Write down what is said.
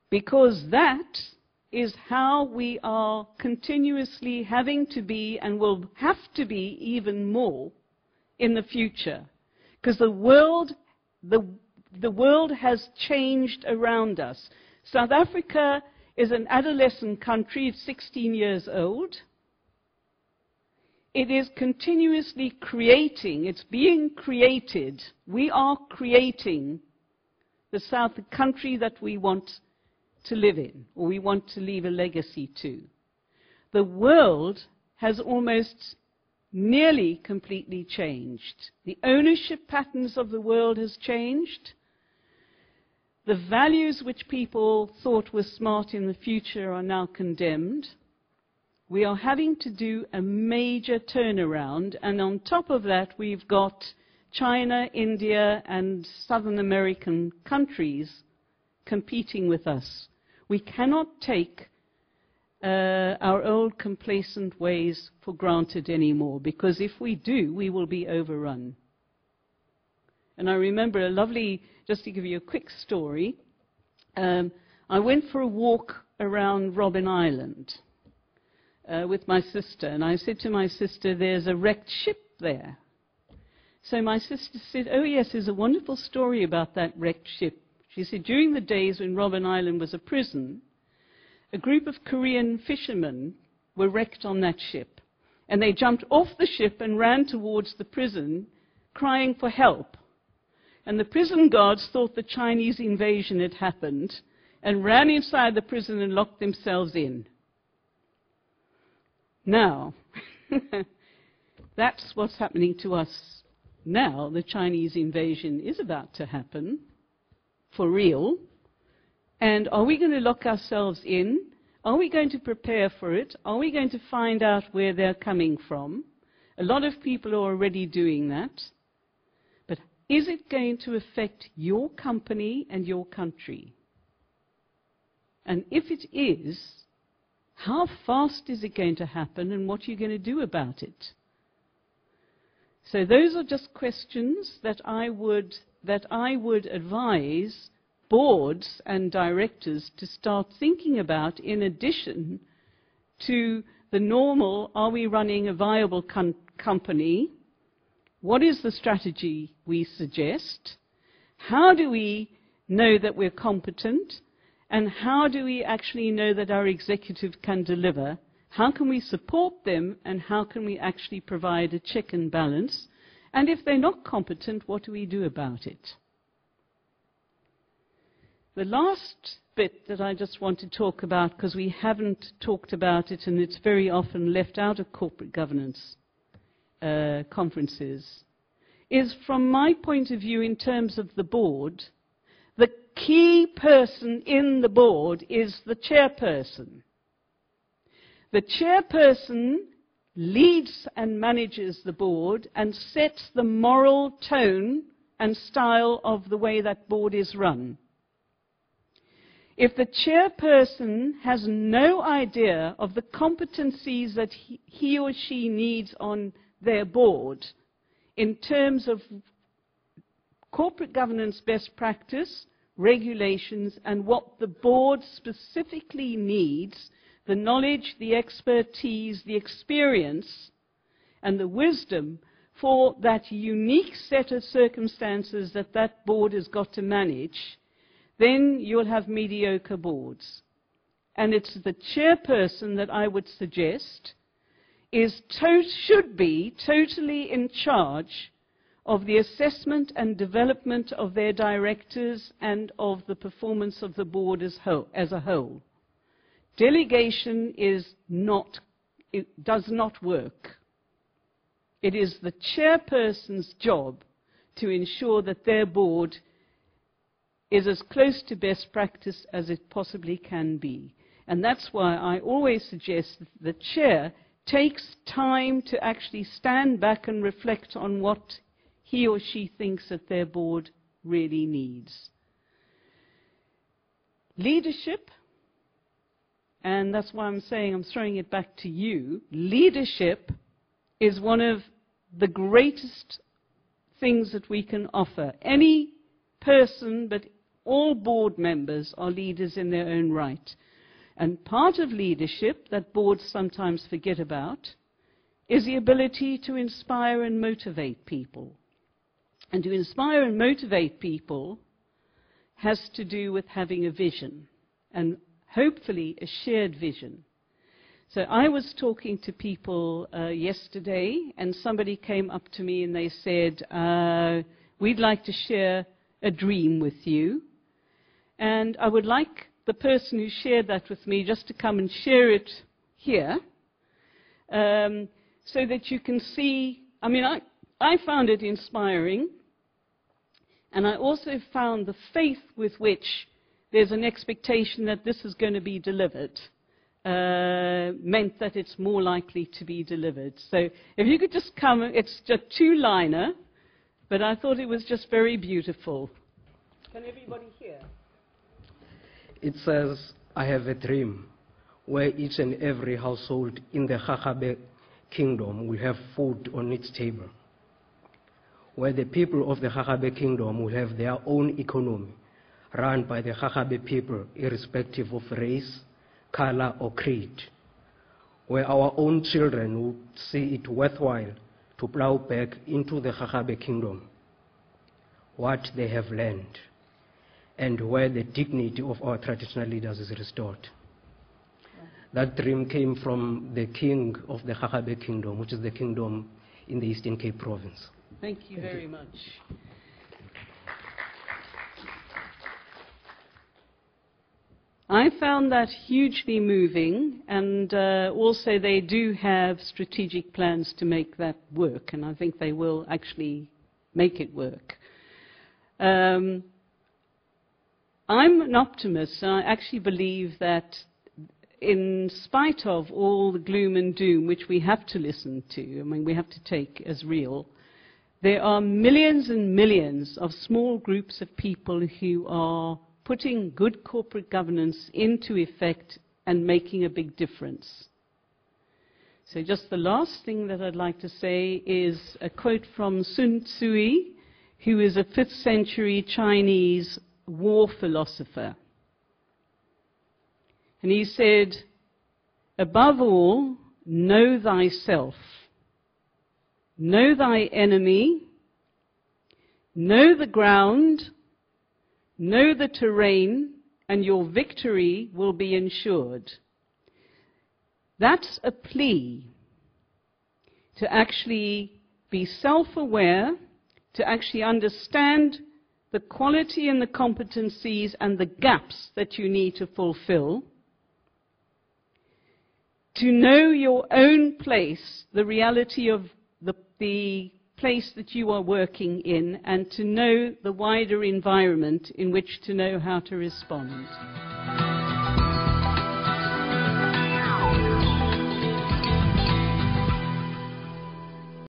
because that is how we are continuously having to be and will have to be even more in the future. Because the world has changed around us. South Africa is an adolescent country, it's 16 years old. It is continuously creating, it's being created. We are creating the country that we want to live in, or we want to leave a legacy to. The world has almost nearly completely changed. The ownership patterns of the world has changed. The values which people thought were smart in the future are now condemned. We are having to do a major turnaround, and on top of that we've got China, India, and Southern American countries competing with us. We cannot take our old complacent ways for granted anymore, because if we do, we will be overrun. And I remember a lovely, just to give you a quick story, I went for a walk around Robben Island with my sister, and I said to my sister, there's a wrecked ship there. So my sister said, oh yes, there's a wonderful story about that wrecked ship. She said, during the days when Robben Island was a prison, a group of Korean fishermen were wrecked on that ship. And they jumped off the ship and ran towards the prison, crying for help. And the prison guards thought the Chinese invasion had happened and ran inside the prison and locked themselves in. Now, that's what's happening to us now. The Chinese invasion is about to happen, for real. And are we going to lock ourselves in? Are we going to prepare for it? Are we going to find out where they're coming from? A lot of people are already doing that. But is it going to affect your company and your country? And if it is, how fast is it going to happen, and what are you going to do about it? So those are just questions that I would advise boards and directors to start thinking about, in addition to the normal, are we running a viable company? What is the strategy we suggest? How do we know that we're competent? And how do we actually know that our executive can deliver? How can we support them, and how can we actually provide a check and balance? And if they're not competent, what do we do about it? The last bit that I just want to talk about, because we haven't talked about it and it's very often left out of corporate governance conferences, is from my point of view in terms of the board, the key person in the board is the chairperson. The chairperson leads and manages the board and sets the moral tone and style of the way that board is run. If the chairperson has no idea of the competencies that he or she needs on their board in terms of corporate governance best practice, regulations, and what the board specifically needs, the knowledge, the expertise, the experience, and the wisdom for that unique set of circumstances that that board has got to manage, then you'll have mediocre boards. And it's the chairperson that I would suggest should be totally in charge of the assessment and development of their directors and of the performance of the board as a whole. Delegation does not work. It is the chairperson's job to ensure that their board is as close to best practice as it possibly can be. And that's why I always suggest that the chair takes time to actually stand back and reflect on what he or she thinks that their board really needs. Leadership, and that's why I'm saying I'm throwing it back to you, leadership is one of the greatest things that we can offer. Any person, but All board members are leaders in their own right. And part of leadership that boards sometimes forget about is the ability to inspire and motivate people. And to inspire and motivate people has to do with having a vision, and hopefully a shared vision. So I was talking to people yesterday, and somebody came up to me and they said, we'd like to share a dream with you. And I would like the person who shared that with me just to come and share it here, so that you can see. I mean, I found it inspiring, and I also found the faith with which there's an expectation that this is going to be delivered meant that it's more likely to be delivered. So if you could just come, it's just two-liner, but I thought it was just very beautiful. Can everybody hear? It says, I have a dream where each and every household in the Gagabe kingdom will have food on its table, where the people of the Gagabe kingdom will have their own economy run by the Gagabe people irrespective of race, color or creed, where our own children will see it worthwhile to plow back into the Gagabe kingdom what they have learned, and where the dignity of our traditional leaders is restored. That dream came from the king of the Gagabe kingdom, which is the kingdom in the Eastern Cape province. Thank you very much. I found that hugely moving, and also they do have strategic plans to make that work, and I think they will actually make it work. I'm an optimist, and I actually believe that in spite of all the gloom and doom, which we have to listen to, I mean, we have to take as real, there are millions and millions of small groups of people who are putting good corporate governance into effect and making a big difference. So just the last thing that I'd like to say is a quote from Sun Tzu, who is a 5th century Chinese war philosopher. And he said, above all, know thyself. Know thy enemy. Know the ground. Know the terrain, and your victory will be ensured. That's a plea to actually be self-aware, to actually understand the quality and the competencies and the gaps that you need to fulfill, to know your own place, the reality of the place that you are working in, and to know the wider environment in which to know how to respond.